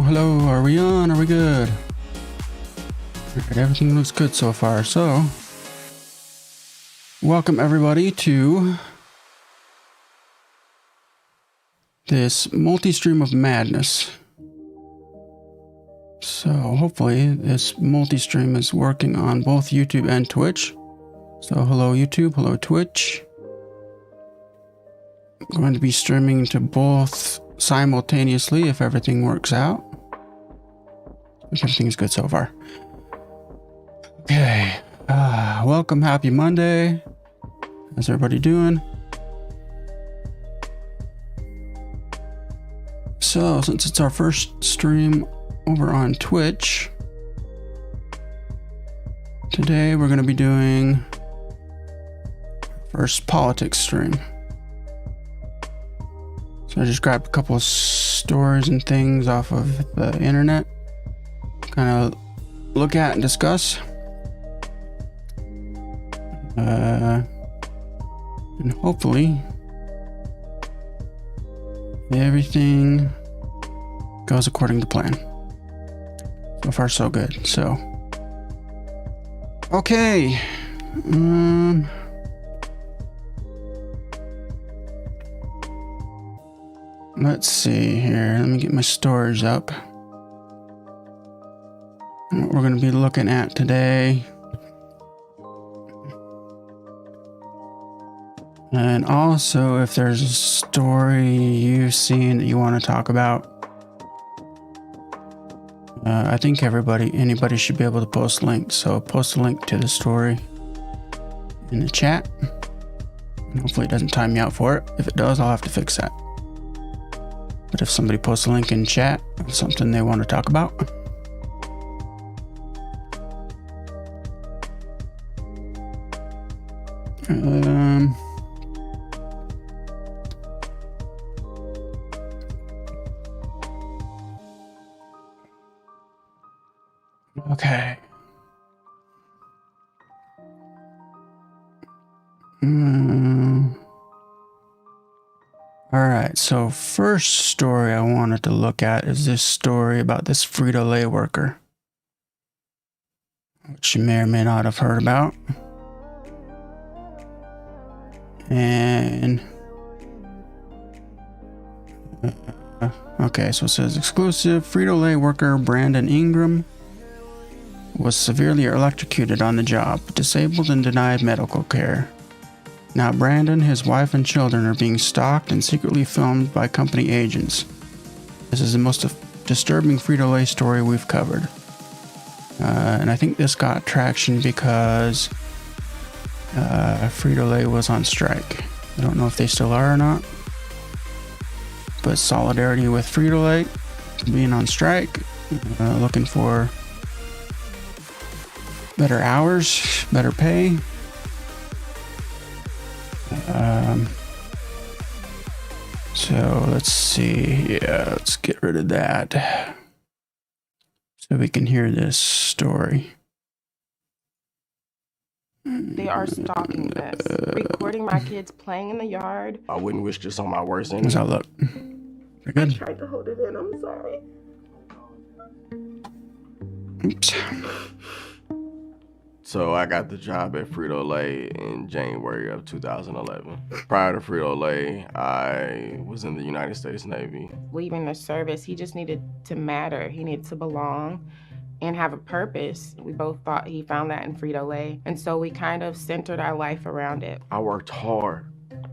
Hello, are we on? Are we good? Alright, everything looks good so far. So, welcome everybody to this multi-stream of madness. So, hopefully this multi-stream is working on both YouTube and Twitch. So, hello YouTube, hello Twitch. I'm going to be streaming to both simultaneously if everything works out. Everything's good so far. Okay. Welcome. Happy Monday. How's everybody doing? So, since it's our first stream over on Twitch, today we're going to be doing first politics stream. So I just grabbed a couple of stories and things off of the internet, kind of look at and discuss. And hopefully everything goes according to plan. So far so good. So okay. Let's see here. Let me get my storage up. What we're going to be looking at today. And also, if there's a story you've seen that you want to talk about, I think anybody should be able to post links. So post a link to the story in the chat. And hopefully it doesn't time me out for it. If it does, I'll have to fix that. But if somebody posts a link in chat of something they want to talk about. Okay. All right, so first story I wanted to look at is this story about this Frito Lay worker, which you may or may not have heard about. And okay, so it says exclusive: Frito Lay worker Brandon Ingram was severely electrocuted on the job, disabled and denied medical care. Now Brandon, his wife and children are being stalked and secretly filmed by company agents. This is the most disturbing Frito Lay story we've covered. And I think this got traction because Frito Lay was on strike. I don't know if they still are or not. But solidarity with Frito Lay being on strike, looking for better hours, better pay. So let's see. Yeah, let's get rid of that so we can hear this story. They are stalking this. Recording my kids playing in the yard. I wouldn't wish this on my worst enemy. How's that look? Pretty good. I tried to hold it in. I'm sorry. Oops. So I got the job at Frito Lay in January of 2011. Prior to Frito Lay, I was in the United States Navy. Leaving the service, he just needed to matter. He needed to belong and have a purpose. We both thought he found that in Frito Lay. And so we kind of centered our life around it. I worked hard.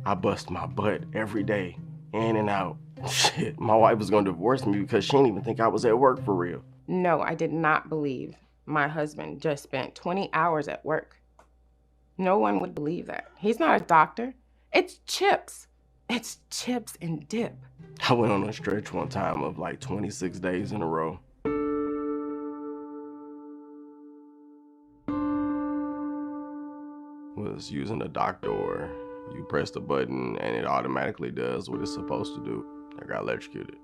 I bust my butt every day, in and out. Shit, my wife was gonna divorce me because she didn't even think I was at work for real. No, I did not believe my husband just spent 20 hours at work. No one would believe that. He's not a doctor. It's chips. It's chips and dip. I went on a stretch one time of like 26 days in a row. was using a dock door. You press the button and it automatically does what it's supposed to do. I got electrocuted.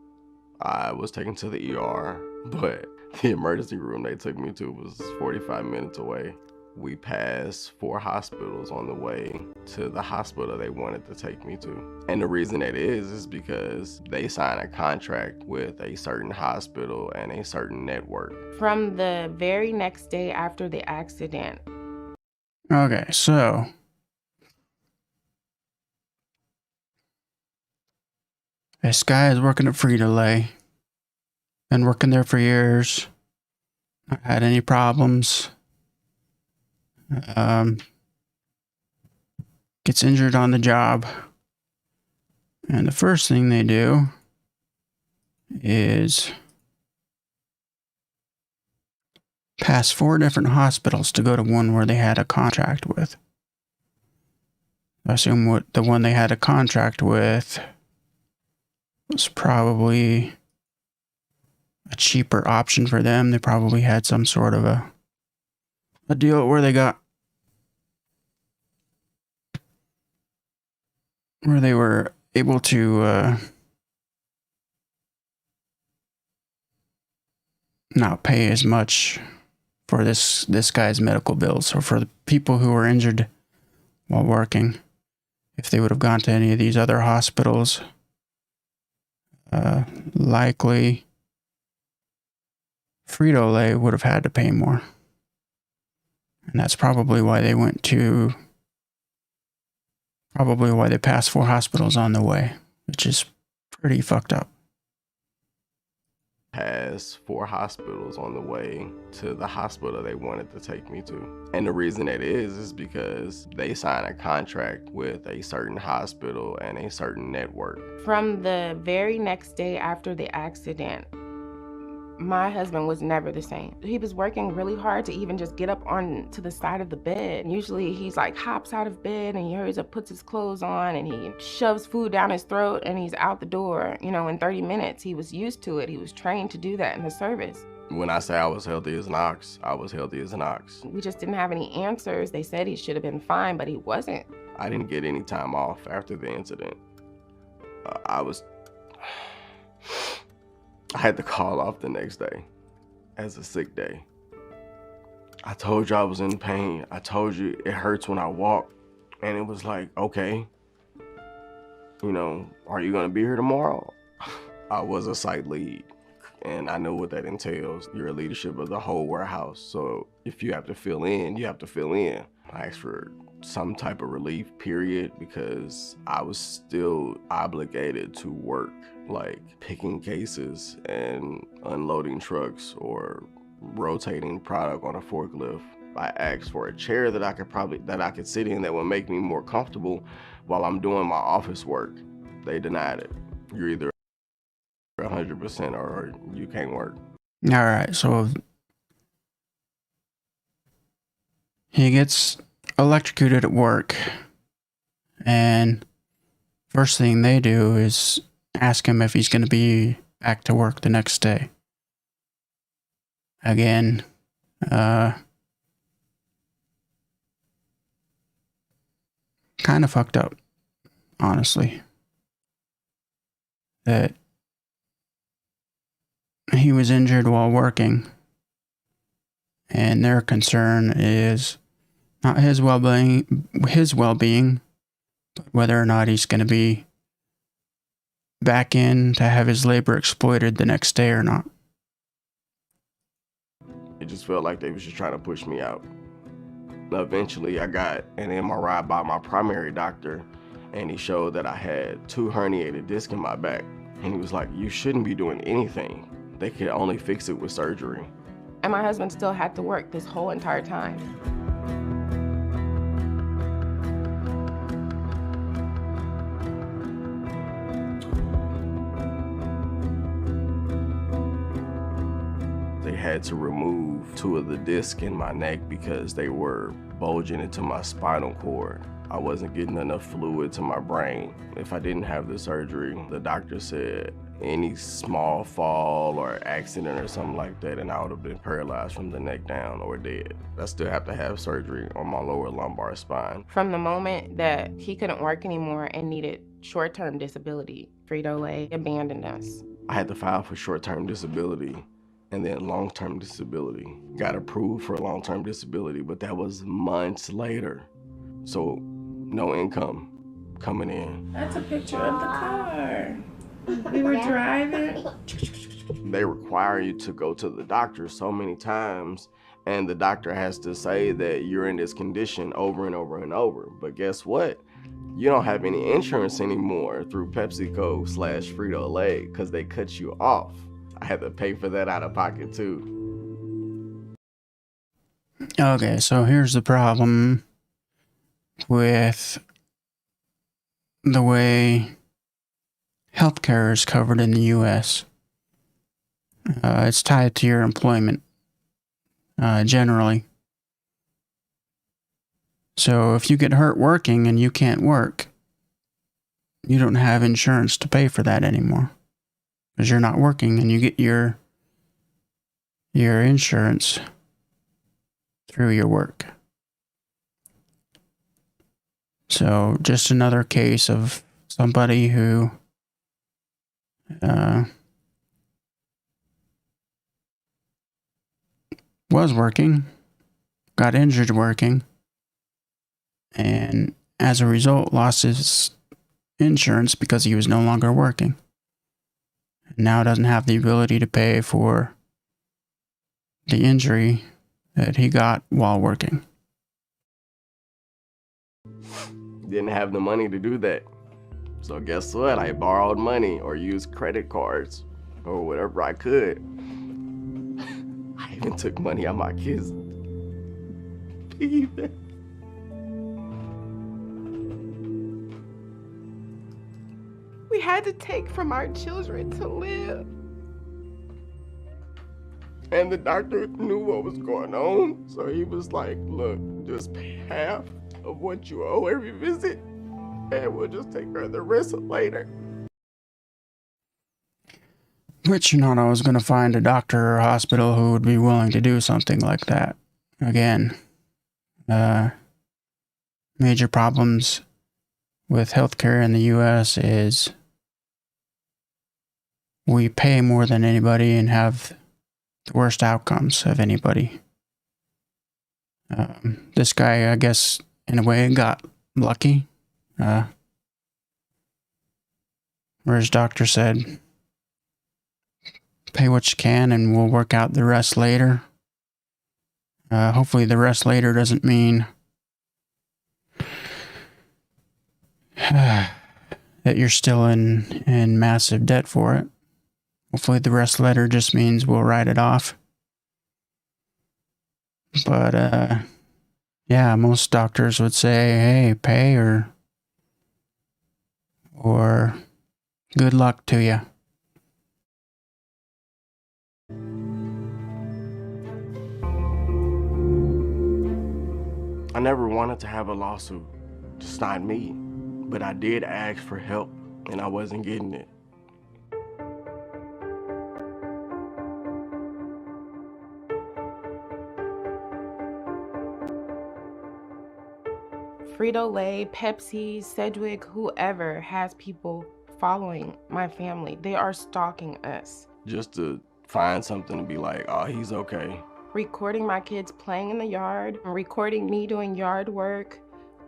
I was taken to the ER, but the emergency room they took me to was 45 minutes away. We passed 4 hospitals on the way to the hospital they wanted to take me to. And the reason that is because they signed a contract with a certain hospital and a certain network. From the very next day after the accident. Okay, so this guy is working at Frito Lay. Been working there for years. Not had any problems. Gets injured on the job. And the first thing they do is pass 4 different hospitals to go to one where they had a contract with. I assume what the one they had a contract with was probably a cheaper option for them. They probably had some sort of a deal where they were able to not pay as much for this guy's medical bills, or for the people who were injured while working. If they would have gone to any of these other hospitals, likely Frito Lay would have had to pay more. And that's probably why they passed 4 hospitals on the way, which is pretty fucked up. Passed 4 hospitals on the way to the hospital they wanted to take me to. And the reason that is because they signed a contract with a certain hospital and a certain network. From the very next day after the accident, my husband was never the same. He was working really hard to even just get up on to the side of the bed. Usually he's like hops out of bed and he hurries up, puts his clothes on, and he shoves food down his throat and he's out the door, in 30 minutes. He was used to it. He was trained to do that in the service. When I say I was healthy as an ox, I was healthy as an ox. We just didn't have any answers. They said he should have been fine, but he wasn't. I didn't get any time off after the incident. I had to call off the next day as a sick day. I told you I was in pain. I told you it hurts when I walk. And it was like, okay, are you gonna be here tomorrow? I was a site lead and I know what that entails. You're a leadership of the whole warehouse. So if you have to fill in, you have to fill in. I asked for some type of relief, period, because I was still obligated to work, like picking cases and unloading trucks or rotating product on a forklift. I asked for a chair that I could sit in that would make me more comfortable while I'm doing my office work. They denied it. You're either 100% or you can't work. All right, so he gets electrocuted at work, and first thing they do is ask him if he's going to be back to work the next day. Again, kind of fucked up, honestly, that he was injured while working, and their concern is not his well-being, but whether or not he's going to be back in to have his labor exploited the next day or not. It just felt like they was just trying to push me out. Eventually, I got an MRI by my primary doctor, and he showed that I had 2 herniated discs in my back. And he was like, you shouldn't be doing anything. They could only fix it with surgery. And my husband still had to work this whole entire time. They had to remove 2 of the discs in my neck because they were bulging into my spinal cord. I wasn't getting enough fluid to my brain. If I didn't have the surgery, the doctor said any small fall or accident or something like that, and I would have been paralyzed from the neck down or dead. I still have to have surgery on my lower lumbar spine. From the moment that he couldn't work anymore and needed short-term disability, Frito Lay abandoned us. I had to file for short-term disability and then long-term disability. Got approved for long-term disability, but that was months later. So no income coming in. That's a picture of the car. We were driving. They require you to go to the doctor so many times, and the doctor has to say that you're in this condition over and over and over. But guess what? You don't have any insurance anymore through PepsiCo/Frito Lay because they cut you off. I had to pay for that out of pocket too. Okay, so here's the problem with the way healthcare is covered in the U.S. It's tied to your employment, generally. So if you get hurt working and you can't work, you don't have insurance to pay for that anymore because you're not working, and you get your insurance through your work. So just another case of somebody who was working, got injured working, and as a result lost his insurance because he was no longer working. And now doesn't have the ability to pay for the injury that he got while working. Didn't have the money to do that. So guess what? I borrowed money or used credit cards or whatever I could. I even took money out my kids' piggy bank. We had to take from our children to live. And the doctor knew what was going on. So he was like, look, just pay half of what you owe every visit, and we'll just take care of the rest later. Which you're not always going to find a doctor or hospital who would be willing to do something like that. Again, major problems with healthcare in the U.S. is we pay more than anybody and have the worst outcomes of anybody. This guy, I guess, in a way, got lucky. Where his doctor said, pay what you can and we'll work out the rest later. Hopefully the rest later doesn't mean that you're still in massive debt for it. Hopefully the rest later just means we'll write it off. But, yeah, most doctors would say, hey, pay or good luck to you. I never wanted to have a lawsuit, just not me. But I did ask for help, and I wasn't getting it. Frito Lay, Pepsi, Sedgwick, whoever has people following my family. They are stalking us. Just to find something to be like, oh, he's okay. Recording my kids playing in the yard, recording me doing yard work.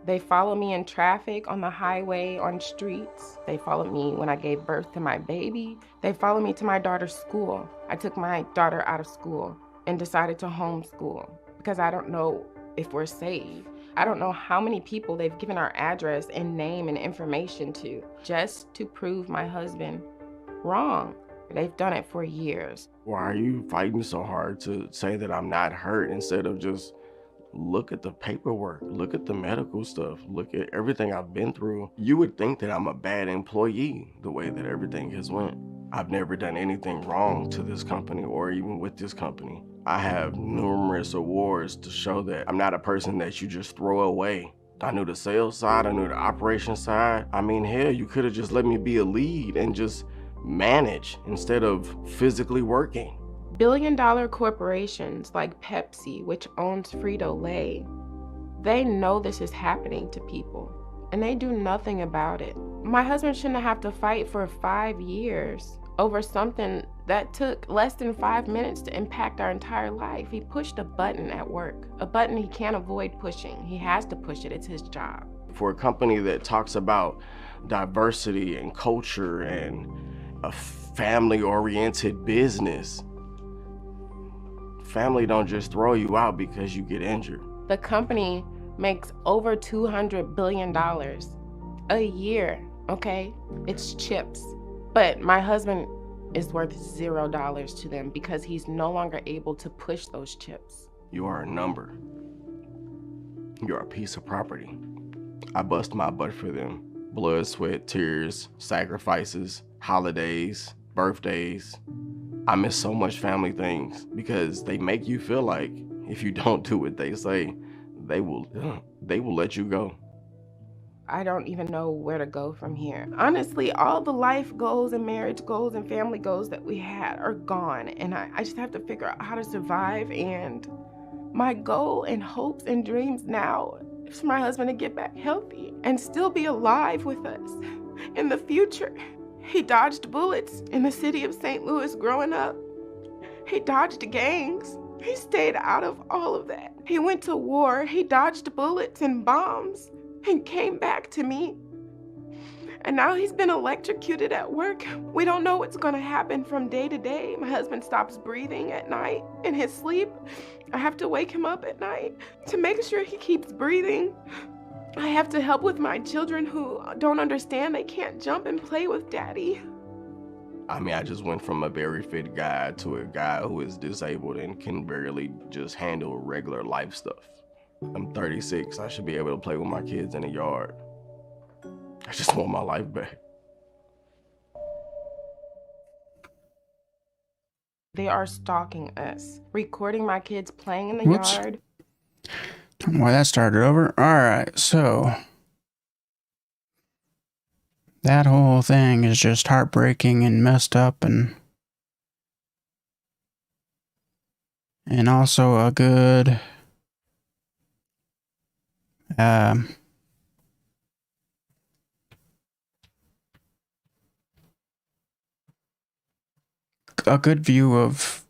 They follow me in traffic, on the highway, on streets. They followed me when I gave birth to my baby. They followed me to my daughter's school. I took my daughter out of school and decided to homeschool because I don't know if we're safe. I don't know how many people they've given our address and name and information to just to prove my husband wrong. They've done it for years. Why are you fighting so hard to say that I'm not hurt instead of just look at the paperwork, look at the medical stuff, look at everything I've been through? You would think that I'm a bad employee the way that everything has went. I've never done anything wrong to this company or even with this company. I have numerous awards to show that I'm not a person that you just throw away. I knew the sales side, I knew the operation side. I mean, hell, you could have just let me be a lead and just manage instead of physically working. Billion-dollar corporations like Pepsi, which owns Frito Lay, they know this is happening to people, and they do nothing about it. My husband shouldn't have to fight for 5 years over something that took less than 5 minutes to impact our entire life. He pushed a button at work, a button he can't avoid pushing. He has to push it, it's his job. For a company that talks about diversity and culture and a family-oriented business, family don't just throw you out because you get injured. The company makes over $200 billion a year, okay? It's chips. But my husband is worth $0 to them because he's no longer able to push those chips. You are a number. You're a piece of property. I bust my butt for them. Blood, sweat, tears, sacrifices, holidays, birthdays. I miss so much family things because they make you feel like if you don't do what they say, they will let you go. I don't even know where to go from here. Honestly, all the life goals and marriage goals and family goals that we had are gone, and I just have to figure out how to survive. And my goal and hopes and dreams now is for my husband to get back healthy and still be alive with us in the future. He dodged bullets in the city of St. Louis growing up. He dodged gangs. He stayed out of all of that. He went to war. He dodged bullets and bombs and came back to me. And now he's been electrocuted at work. We don't know what's gonna happen from day to day. My husband stops breathing at night in his sleep. I have to wake him up at night to make sure he keeps breathing. I have to help with my children who don't understand they can't jump and play with daddy. I mean, I just went from a very fit guy to a guy who is disabled and can barely just handle regular life stuff. I'm 36, I should be able to play with my kids in the yard. I just want my life back. They are stalking us, recording my kids playing in the Whoops. yard. Don't know why that started over. Alright, so that whole thing is just heartbreaking and messed up, and also a good view of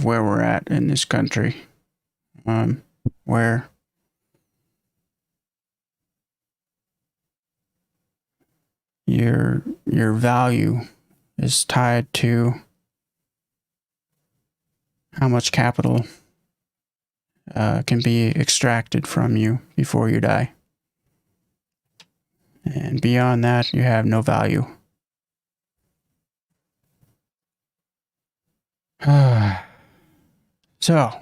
where we're at in this country, where your value is tied to how much capital can be extracted from you before you die. And beyond that, you have no value. So,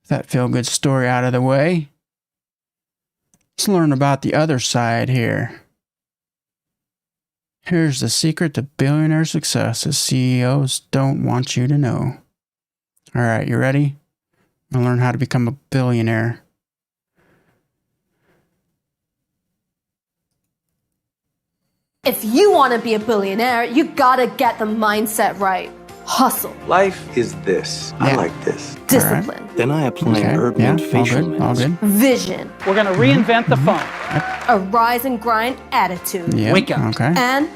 that feel-good story out of the way, let's learn about the other side here. Here's the secret to billionaire success that CEOs don't want you to know. Alright, you ready? I'm gonna learn how to become a billionaire. If you want to be a billionaire, you gotta get the mindset right. Hustle. Life is this. I like this. Discipline. Right. Then I apply urban facial all good. Vision. We're gonna reinvent the phone. A rise and grind attitude. Yep. Wake up. Okay. And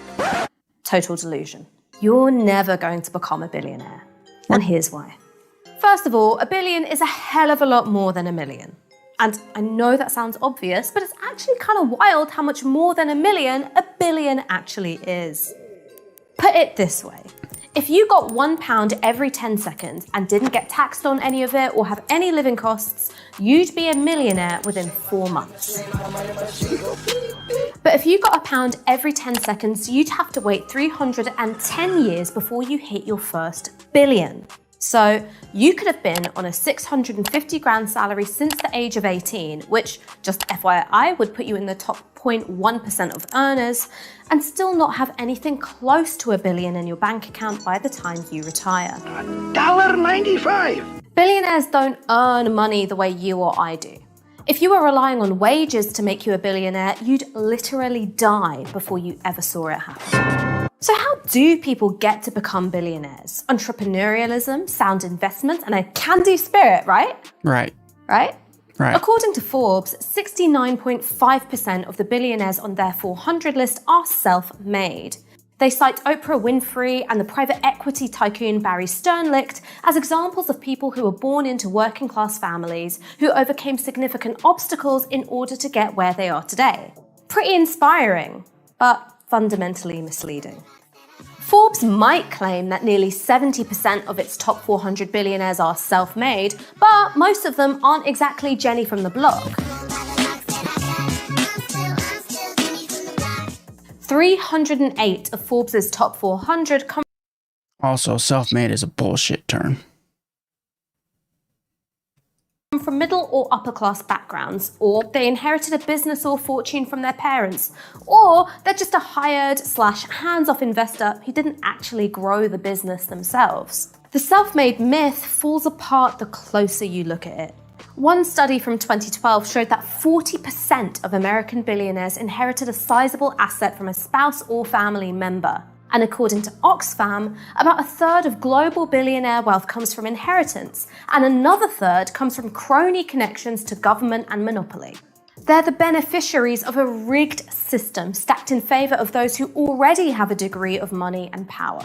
total delusion. You're never going to become a billionaire. And here's why. First of all, a billion is a hell of a lot more than a million. And I know that sounds obvious, but it's actually kind of wild how much more than a billion actually is. Put it this way. If you got £1 every 10 seconds and didn't get taxed on any of it or have any living costs, you'd be a millionaire within 4 months. But if you got £1 every 10 seconds, you'd have to wait 310 years before you hit your first billion. So you could have been on a 650 grand salary since the age of 18, which, just FYI, would put you in the top 0.1% of earners, and still not have anything close to $1 billion in your bank account by the time you retire. $1.95. Billionaires don't earn money the way you or I do. If you were relying on wages to make you a billionaire, you'd literally die before you ever saw it happen. So how do people get to become billionaires? Entrepreneurialism, sound investment, and a can-do spirit, right? Right. Right? Right. According to Forbes, 69.5% of the billionaires on their 400 list are self-made. They cite Oprah Winfrey and the private equity tycoon Barry Sternlicht as examples of people who were born into working-class families who overcame significant obstacles in order to get where they are today. Pretty inspiring, but fundamentally misleading. Forbes might claim that nearly 70% of its top 400 billionaires are self-made, but most of them aren't exactly Jenny from the block. 308 of Forbes' top 400 come. Also, self-made is a bullshit term. From middle or upper class backgrounds, or they inherited a business or fortune from their parents, or they're just a hired/hands-off investor who didn't actually grow the business themselves. The self-made myth falls apart the closer you look at it. One study from 2012 showed that 40% of American billionaires inherited a sizable asset from a spouse or family member. And according to Oxfam, about a third of global billionaire wealth comes from inheritance, and another third comes from crony connections to government and monopoly. They're the beneficiaries of a rigged system stacked in favor of those who already have a degree of money and power.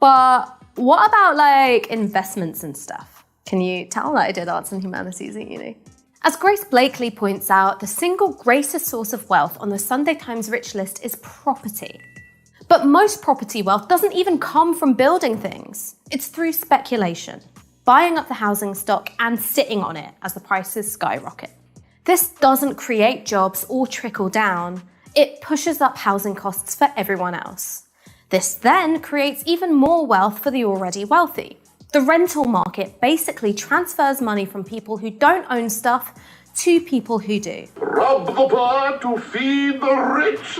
But what about investments and stuff? Can you tell that I did arts and humanities at uni? As Grace Blakely points out, the single greatest source of wealth on the Sunday Times rich list is property. But most property wealth doesn't even come from building things. It's through speculation, buying up the housing stock and sitting on it as the prices skyrocket. This doesn't create jobs or trickle down. It pushes up housing costs for everyone else. This then creates even more wealth for the already wealthy. The rental market basically transfers money from people who don't own stuff to people who do. Rob the poor to feed the rich.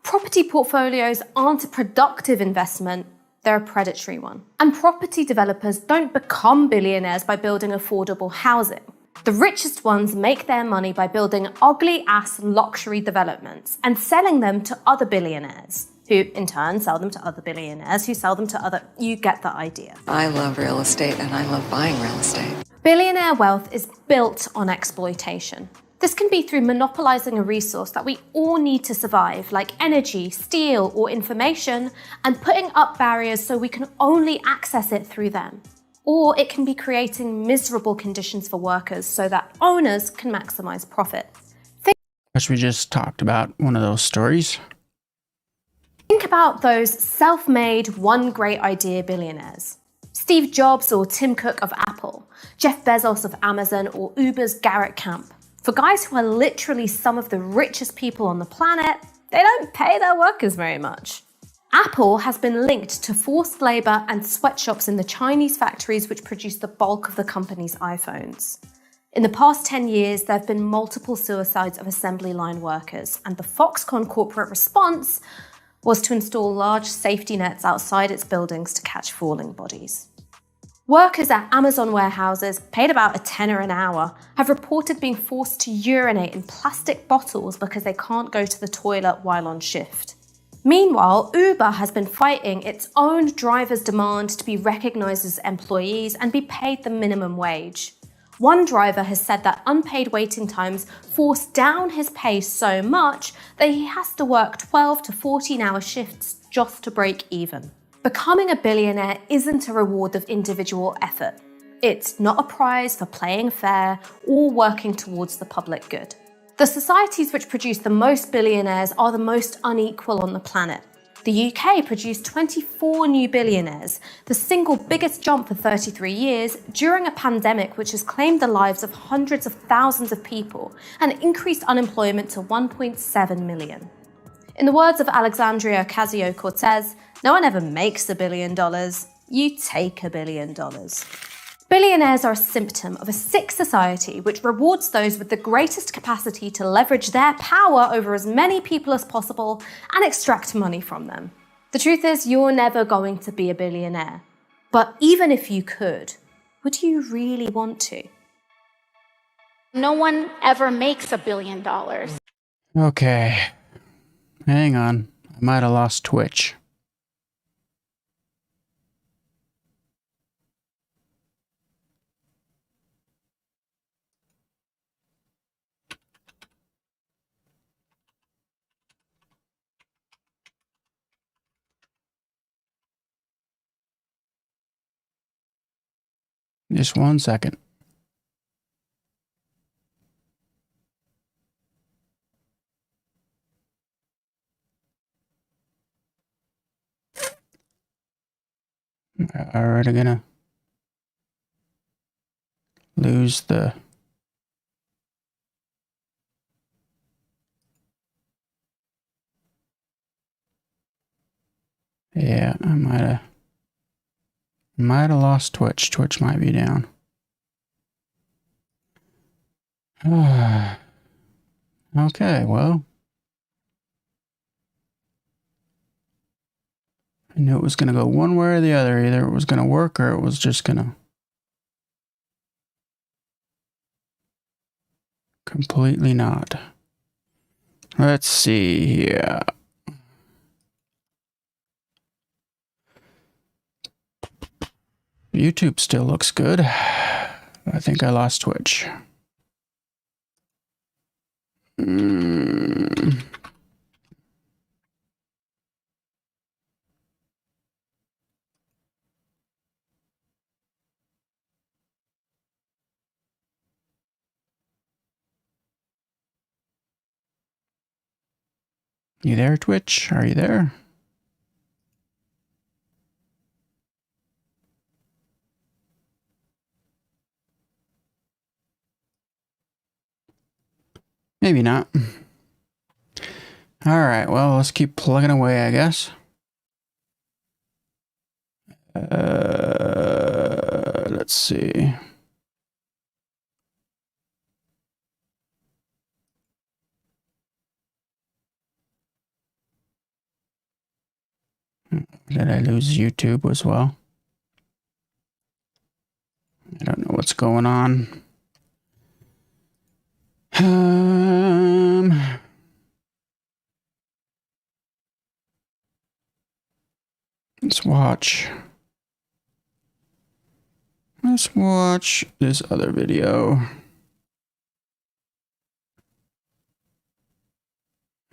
Property portfolios aren't a productive investment, they're a predatory one. And property developers don't become billionaires by building affordable housing. The richest ones make their money by building ugly-ass luxury developments and selling them to other billionaires, who in turn sell them to other billionaires, who sell them to other... You get the idea. I love real estate and I love buying real estate. Billionaire wealth is built on exploitation. This can be through monopolizing a resource that we all need to survive, like energy, steel, or information, and putting up barriers so we can only access it through them. Or it can be creating miserable conditions for workers so that owners can maximize profit. Which we just talked about one of those stories. Think about those self-made, one great idea billionaires. Steve Jobs or Tim Cook of Apple, Jeff Bezos of Amazon, or Uber's Garrett Camp. For guys who are literally some of the richest people on the planet, they don't pay their workers very much. Apple has been linked to forced labor and sweatshops in the Chinese factories which produce the bulk of the company's iPhones. In the past 10 years, there have been multiple suicides of assembly line workers, and the Foxconn corporate response was to install large safety nets outside its buildings to catch falling bodies. Workers at Amazon warehouses, paid about $10 an hour, have reported being forced to urinate in plastic bottles because they can't go to the toilet while on shift. Meanwhile, Uber has been fighting its own drivers' demand to be recognized as employees and be paid the minimum wage. One driver has said that unpaid waiting times force down his pay so much that he has to work 12 to 14-hour shifts just to break even. Becoming a billionaire isn't a reward of individual effort. It's not a prize for playing fair or working towards the public good. The societies which produce the most billionaires are the most unequal on the planet. The UK produced 24 new billionaires, the single biggest jump for 33 years, during a pandemic which has claimed the lives of hundreds of thousands of people and increased unemployment to 1.7 million. In the words of Alexandria Ocasio-Cortez, no one ever makes $1 billion, you take $1 billion. Billionaires are a symptom of a sick society which rewards those with the greatest capacity to leverage their power over as many people as possible and extract money from them. The truth is, you're never going to be a billionaire. But even if you could, would you really want to? No one ever makes $1 billion. Okay. Hang on. I might have lost Twitch. Just 1 second. Already gonna lose the... Yeah, I might have lost Twitch. Twitch might be down. Okay, well. I knew it was going to go one way or the other. Either it was going to work or it was just going to completely not. Let's see here. YouTube still looks good. I think I lost Twitch. You there, Twitch? Are you there? Maybe not. All right, well, let's keep plugging away, I guess. Let's see. Did I lose YouTube as well? I don't know what's going on. Let's watch. Let's watch this other video.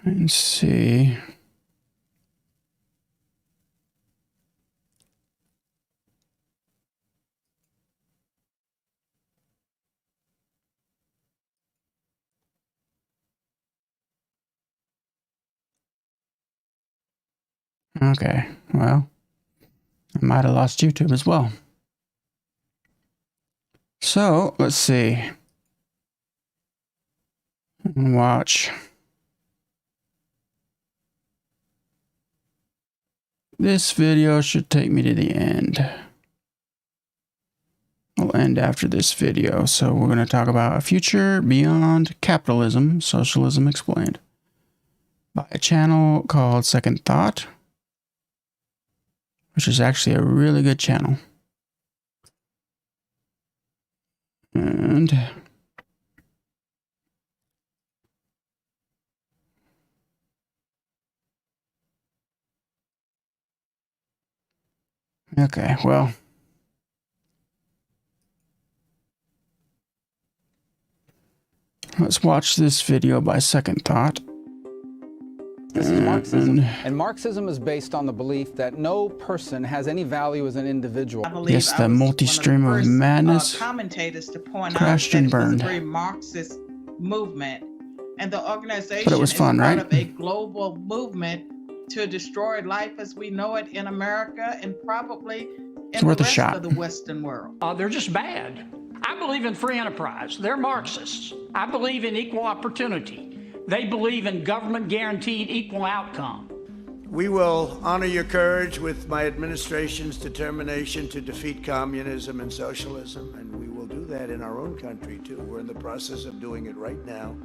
And see. Okay, well, I might have lost YouTube as well. So, let's see. And watch. This video should take me to the end. We'll end after this video. So we're going to talk about a future beyond capitalism, Socialism Explained, by a channel called Second Thought, which is actually a really good channel. And okay, well, let's watch this video by Second Thought. This is Marxism, and Marxism is based on the belief that no person has any value as an individual. Yes, the Multistream of Madness commentators to point crashed and burned. It was a very Marxist movement, and the organization but it was fun, is right? part of a global movement to destroy life as we know it in America and probably in the rest of the Western world. They're just bad. I believe in free enterprise. They're Marxists. I believe in equal opportunity. They believe in government-guaranteed equal outcome. We will honor your courage with my administration's determination to defeat communism and socialism, and we will do that in our own country, too. We're in the process of doing it right now.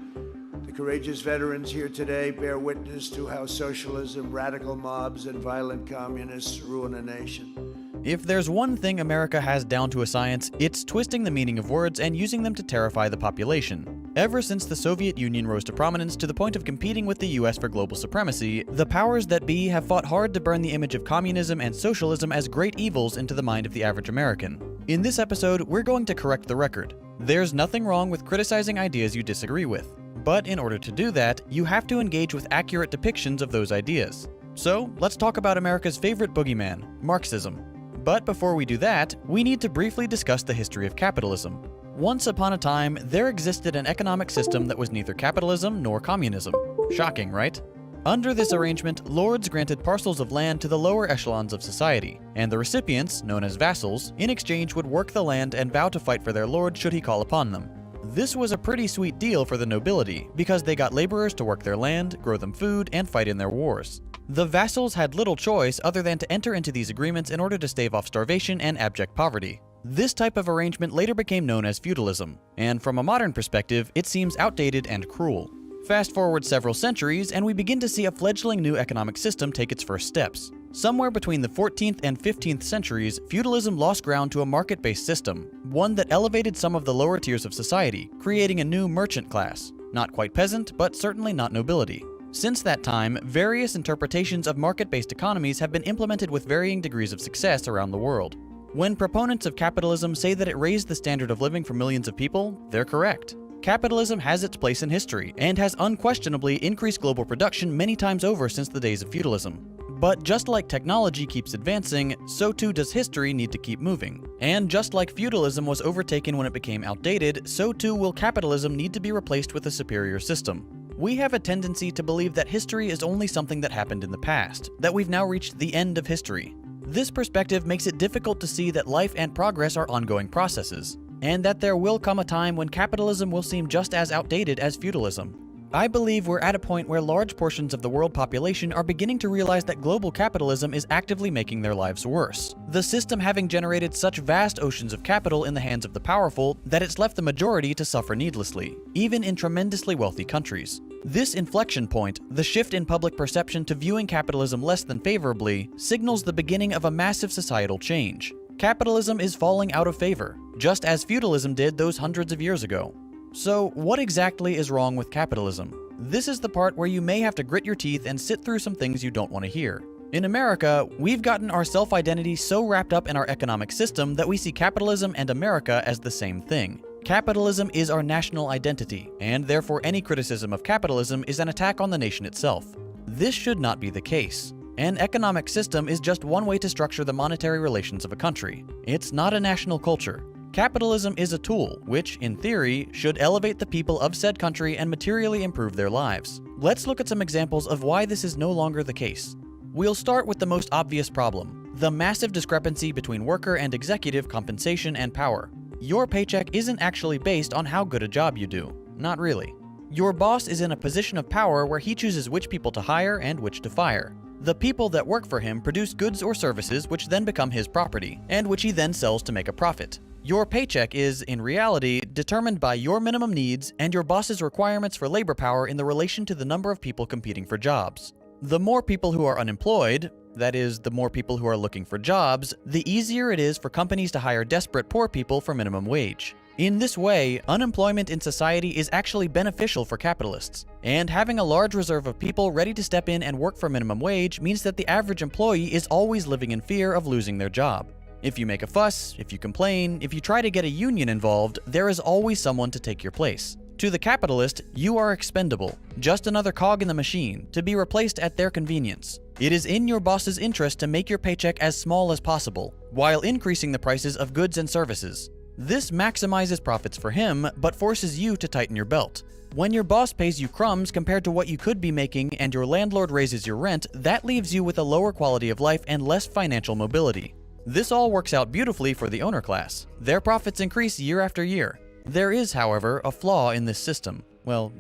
The courageous veterans here today bear witness to how socialism, radical mobs, and violent communists ruin a nation. If there's one thing America has down to a science, it's twisting the meaning of words and using them to terrify the population. Ever since the Soviet Union rose to prominence to the point of competing with the US for global supremacy, the powers that be have fought hard to burn the image of communism and socialism as great evils into the mind of the average American. In this episode, we're going to correct the record. There's nothing wrong with criticizing ideas you disagree with, but in order to do that, you have to engage with accurate depictions of those ideas. So, let's talk about America's favorite boogeyman, Marxism. But before we do that, we need to briefly discuss the history of capitalism. Once upon a time, there existed an economic system that was neither capitalism nor communism. Shocking, right? Under this arrangement, lords granted parcels of land to the lower echelons of society, and the recipients, known as vassals, in exchange would work the land and vow to fight for their lord should he call upon them. This was a pretty sweet deal for the nobility, because they got laborers to work their land, grow them food, and fight in their wars. The vassals had little choice other than to enter into these agreements in order to stave off starvation and abject poverty. This type of arrangement later became known as feudalism, and from a modern perspective, it seems outdated and cruel. Fast forward several centuries, and we begin to see a fledgling new economic system take its first steps. Somewhere between the 14th and 15th centuries, feudalism lost ground to a market-based system, one that elevated some of the lower tiers of society, creating a new merchant class. Not quite peasant, but certainly not nobility. Since that time, various interpretations of market-based economies have been implemented with varying degrees of success around the world. When proponents of capitalism say that it raised the standard of living for millions of people, they're correct. Capitalism has its place in history, and has unquestionably increased global production many times over since the days of feudalism. But just like technology keeps advancing, so too does history need to keep moving. And just like feudalism was overtaken when it became outdated, so too will capitalism need to be replaced with a superior system. We have a tendency to believe that history is only something that happened in the past, that we've now reached the end of history. This perspective makes it difficult to see that life and progress are ongoing processes, and that there will come a time when capitalism will seem just as outdated as feudalism. I believe we're at a point where large portions of the world population are beginning to realize that global capitalism is actively making their lives worse, the system having generated such vast oceans of capital in the hands of the powerful that it's left the majority to suffer needlessly, even in tremendously wealthy countries. This inflection point, the shift in public perception to viewing capitalism less than favorably, signals the beginning of a massive societal change. Capitalism is falling out of favor, just as feudalism did those hundreds of years ago. So, what exactly is wrong with capitalism? This is the part where you may have to grit your teeth and sit through some things you don't want to hear. In America, we've gotten our self-identity so wrapped up in our economic system that we see capitalism and America as the same thing. Capitalism is our national identity, and therefore any criticism of capitalism is an attack on the nation itself. This should not be the case. An economic system is just one way to structure the monetary relations of a country. It's not a national culture. Capitalism is a tool which, in theory, should elevate the people of said country and materially improve their lives. Let's look at some examples of why this is no longer the case. We'll start with the most obvious problem, the massive discrepancy between worker and executive compensation and power. Your paycheck isn't actually based on how good a job you do. Not really. Your boss is in a position of power where he chooses which people to hire and which to fire. The people that work for him produce goods or services which then become his property, and which he then sells to make a profit. Your paycheck is, in reality, determined by your minimum needs and your boss's requirements for labor power in the relation to the number of people competing for jobs. The more people who are unemployed, that is, the more people who are looking for jobs, the easier it is for companies to hire desperate poor people for minimum wage. In this way, unemployment in society is actually beneficial for capitalists, and having a large reserve of people ready to step in and work for minimum wage means that the average employee is always living in fear of losing their job. If you make a fuss, if you complain, if you try to get a union involved, there is always someone to take your place. To the capitalist, you are expendable, just another cog in the machine, to be replaced at their convenience. It is in your boss's interest to make your paycheck as small as possible, while increasing the prices of goods and services. This maximizes profits for him, but forces you to tighten your belt. When your boss pays you crumbs compared to what you could be making and your landlord raises your rent, that leaves you with a lower quality of life and less financial mobility. This all works out beautifully for the owner class. Their profits increase year after year. There is, however, a flaw in this system. Well,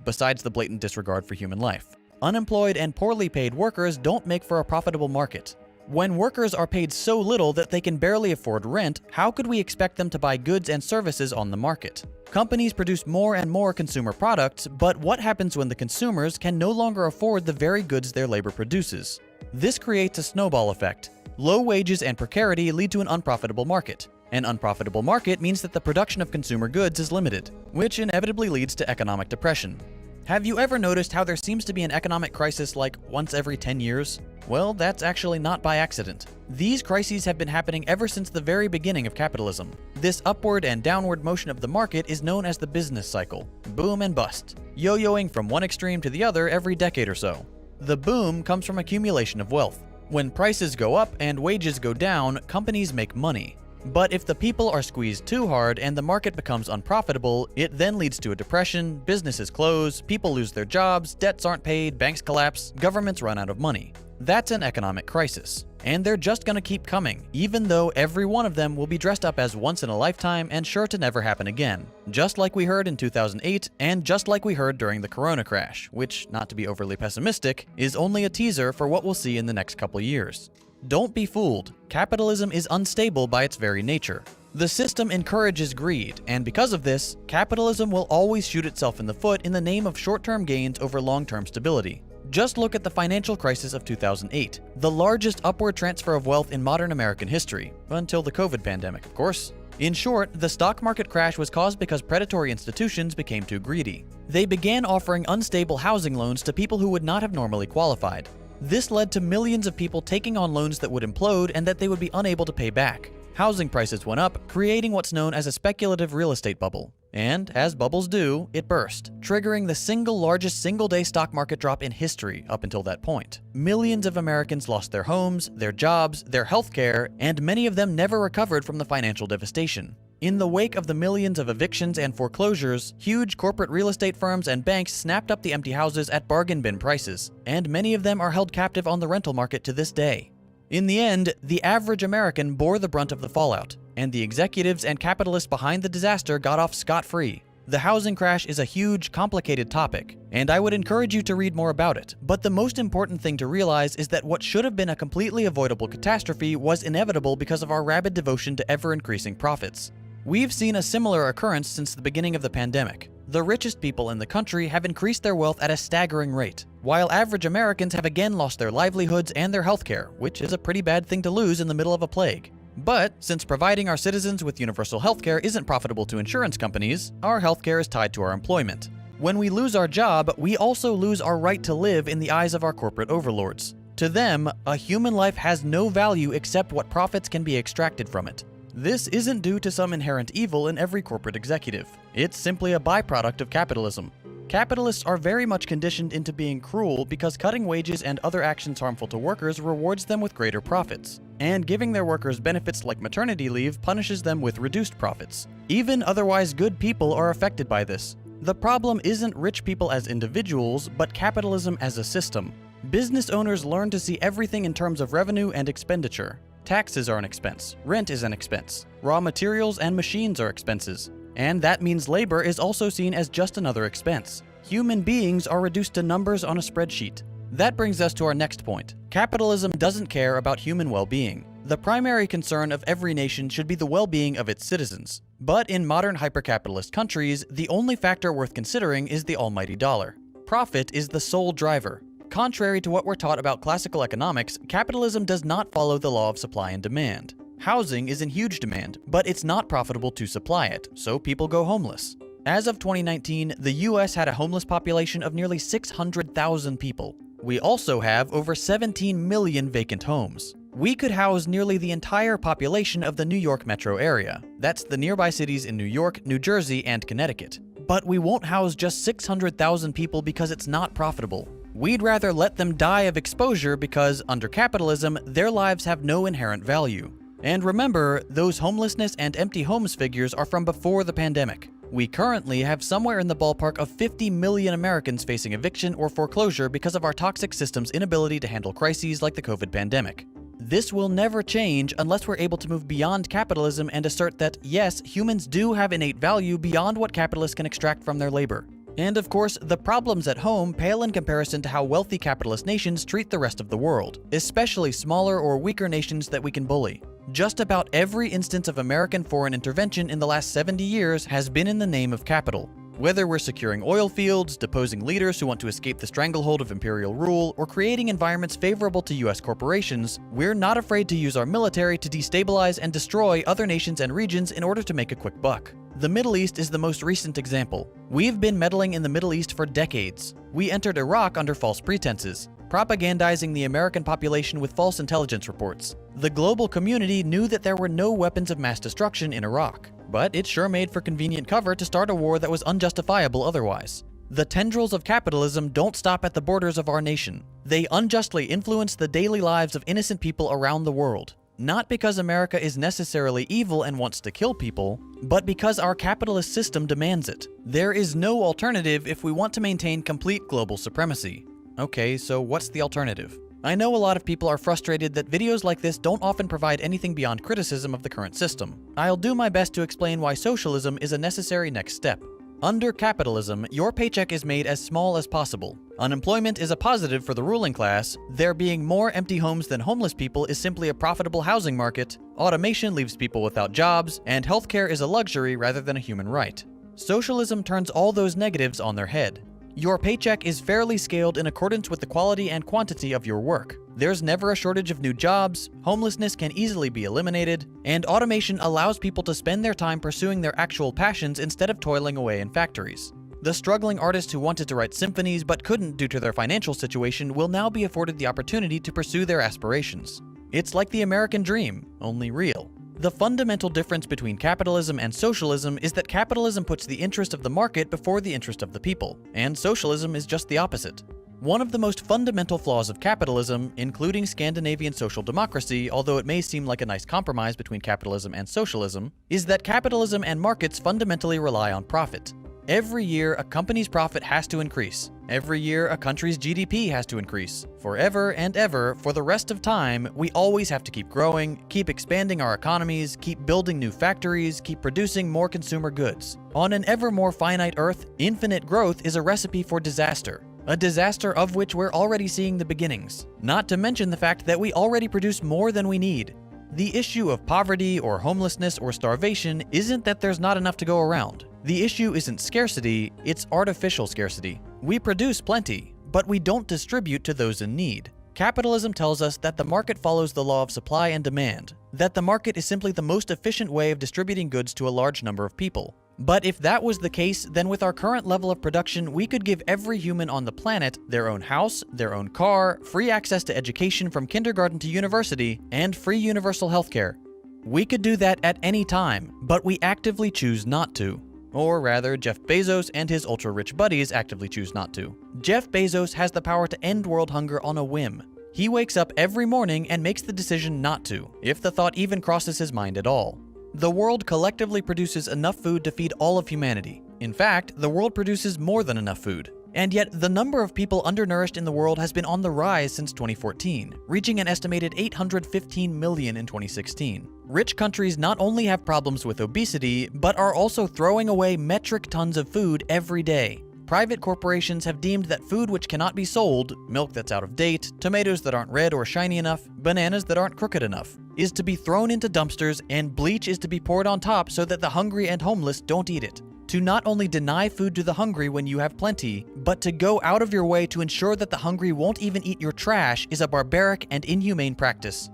besides the blatant disregard for human life. Unemployed and poorly paid workers don't make for a profitable market. When workers are paid so little that they can barely afford rent, how could we expect them to buy goods and services on the market? Companies produce more and more consumer products, but what happens when the consumers can no longer afford the very goods their labor produces? This creates a snowball effect. Low wages and precarity lead to an unprofitable market. An unprofitable market means that the production of consumer goods is limited, which inevitably leads to economic depression. Have you ever noticed how there seems to be an economic crisis like once every 10 years? Well, that's actually not by accident. These crises have been happening ever since the very beginning of capitalism. This upward and downward motion of the market is known as the business cycle. Boom and bust, yo-yoing from one extreme to the other every decade or so. The boom comes from accumulation of wealth. When prices go up and wages go down, companies make money. But if the people are squeezed too hard and the market becomes unprofitable, it then leads to a depression, businesses close, people lose their jobs, debts aren't paid, banks collapse, governments run out of money. That's an economic crisis. And they're just gonna keep coming, even though every one of them will be dressed up as once in a lifetime and sure to never happen again. Just like we heard in 2008, and just like we heard during the Corona crash, which, not to be overly pessimistic, is only a teaser for what we'll see in the next couple years. Don't be fooled. Capitalism is unstable by its very nature. The system encourages greed, and because of this, capitalism will always shoot itself in the foot in the name of short-term gains over long-term stability. Just look at the financial crisis of 2008, the largest upward transfer of wealth in modern American history, until the COVID pandemic, of course. In short, the stock market crash was caused because predatory institutions became too greedy. They began offering unstable housing loans to people who would not have normally qualified. This led to millions of people taking on loans that would implode and that they would be unable to pay back. Housing prices went up, creating what's known as a speculative real estate bubble. And, as bubbles do, it burst, triggering the single largest single-day stock market drop in history up until that point. Millions of Americans lost their homes, their jobs, their healthcare, and many of them never recovered from the financial devastation. In the wake of the millions of evictions and foreclosures, huge corporate real estate firms and banks snapped up the empty houses at bargain bin prices, and many of them are held captive on the rental market to this day. In the end, the average American bore the brunt of the fallout, and the executives and capitalists behind the disaster got off scot-free. The housing crash is a huge, complicated topic, and I would encourage you to read more about it. But the most important thing to realize is that what should have been a completely avoidable catastrophe was inevitable because of our rabid devotion to ever-increasing profits. We've seen a similar occurrence since the beginning of the pandemic. The richest people in the country have increased their wealth at a staggering rate, while average Americans have again lost their livelihoods and their healthcare, which is a pretty bad thing to lose in the middle of a plague. But since providing our citizens with universal healthcare isn't profitable to insurance companies, our healthcare is tied to our employment. When we lose our job, we also lose our right to live in the eyes of our corporate overlords. To them, a human life has no value except what profits can be extracted from it. This isn't due to some inherent evil in every corporate executive. It's simply a byproduct of capitalism. Capitalists are very much conditioned into being cruel because cutting wages and other actions harmful to workers rewards them with greater profits, and giving their workers benefits like maternity leave punishes them with reduced profits. Even otherwise good people are affected by this. The problem isn't rich people as individuals, but capitalism as a system. Business owners learn to see everything in terms of revenue and expenditure. Taxes are an expense, rent is an expense, raw materials and machines are expenses, and that means labor is also seen as just another expense. Human beings are reduced to numbers on a spreadsheet. That brings us to our next point. Capitalism doesn't care about human well-being. The primary concern of every nation should be the well-being of its citizens. But in modern hyper-capitalist countries, the only factor worth considering is the almighty dollar. Profit is the sole driver. Contrary to what we're taught about classical economics, capitalism does not follow the law of supply and demand. Housing is in huge demand, but it's not profitable to supply it, so people go homeless. As of 2019, the US had a homeless population of nearly 600,000 people. We also have over 17 million vacant homes. We could house nearly the entire population of the New York metro area. That's the nearby cities in New York, New Jersey, and Connecticut. But we won't house just 600,000 people because it's not profitable. We'd rather let them die of exposure because, under capitalism, their lives have no inherent value. And remember, those homelessness and empty homes figures are from before the pandemic. We currently have somewhere in the ballpark of 50 million Americans facing eviction or foreclosure because of our toxic system's inability to handle crises like the COVID pandemic. This will never change unless we're able to move beyond capitalism and assert that, yes, humans do have innate value beyond what capitalists can extract from their labor. And of course, the problems at home pale in comparison to how wealthy capitalist nations treat the rest of the world, especially smaller or weaker nations that we can bully. Just about every instance of American foreign intervention in the last 70 years has been in the name of capital. Whether we're securing oil fields, deposing leaders who want to escape the stranglehold of imperial rule, or creating environments favorable to US corporations, we're not afraid to use our military to destabilize and destroy other nations and regions in order to make a quick buck. The Middle East is the most recent example. We've been meddling in the Middle East for decades. We entered Iraq under false pretenses, propagandizing the American population with false intelligence reports. The global community knew that there were no weapons of mass destruction in Iraq, but it sure made for convenient cover to start a war that was unjustifiable otherwise. The tendrils of capitalism don't stop at the borders of our nation. They unjustly influence the daily lives of innocent people around the world. Not because America is necessarily evil and wants to kill people, but because our capitalist system demands it. There is no alternative if we want to maintain complete global supremacy. Okay, so what's the alternative? I know a lot of people are frustrated that videos like this don't often provide anything beyond criticism of the current system. I'll do my best to explain why socialism is a necessary next step. Under capitalism, your paycheck is made as small as possible. Unemployment is a positive for the ruling class. There being more empty homes than homeless people is simply a profitable housing market. Automation leaves people without jobs, and healthcare is a luxury rather than a human right. Socialism turns all those negatives on their head. Your paycheck is fairly scaled in accordance with the quality and quantity of your work. There's never a shortage of new jobs, homelessness can easily be eliminated, and automation allows people to spend their time pursuing their actual passions instead of toiling away in factories. The struggling artists who wanted to write symphonies but couldn't due to their financial situation will now be afforded the opportunity to pursue their aspirations. It's like the American dream, only real. The fundamental difference between capitalism and socialism is that capitalism puts the interest of the market before the interest of the people, and socialism is just the opposite. One of the most fundamental flaws of capitalism, including Scandinavian social democracy, although it may seem like a nice compromise between capitalism and socialism, is that capitalism and markets fundamentally rely on profit. Every year, a company's profit has to increase. Every year, a country's GDP has to increase. Forever and ever, for the rest of time, we always have to keep growing, keep expanding our economies, keep building new factories, keep producing more consumer goods. On an ever more finite Earth, infinite growth is a recipe for disaster. A disaster of which we're already seeing the beginnings. Not to mention the fact that we already produce more than we need. The issue of poverty or homelessness or starvation isn't that there's not enough to go around. The issue isn't scarcity, it's artificial scarcity. We produce plenty, but we don't distribute to those in need. Capitalism tells us that the market follows the law of supply and demand, that the market is simply the most efficient way of distributing goods to a large number of people. But if that was the case, then with our current level of production, we could give every human on the planet their own house, their own car, free access to education from kindergarten to university, and free universal healthcare. We could do that at any time, but we actively choose not to. Or rather, Jeff Bezos and his ultra-rich buddies actively choose not to. Jeff Bezos has the power to end world hunger on a whim. He wakes up every morning and makes the decision not to, if the thought even crosses his mind at all. The world collectively produces enough food to feed all of humanity. In fact, the world produces more than enough food. And yet, the number of people undernourished in the world has been on the rise since 2014, reaching an estimated 815 million in 2016. Rich countries not only have problems with obesity, but are also throwing away metric tons of food every day. Private corporations have deemed that food which cannot be sold, milk that's out of date, tomatoes that aren't red or shiny enough, bananas that aren't crooked enough, is to be thrown into dumpsters, and bleach is to be poured on top so that the hungry and homeless don't eat it. To not only deny food to the hungry when you have plenty, but to go out of your way to ensure that the hungry won't even eat your trash is a barbaric and inhumane practice.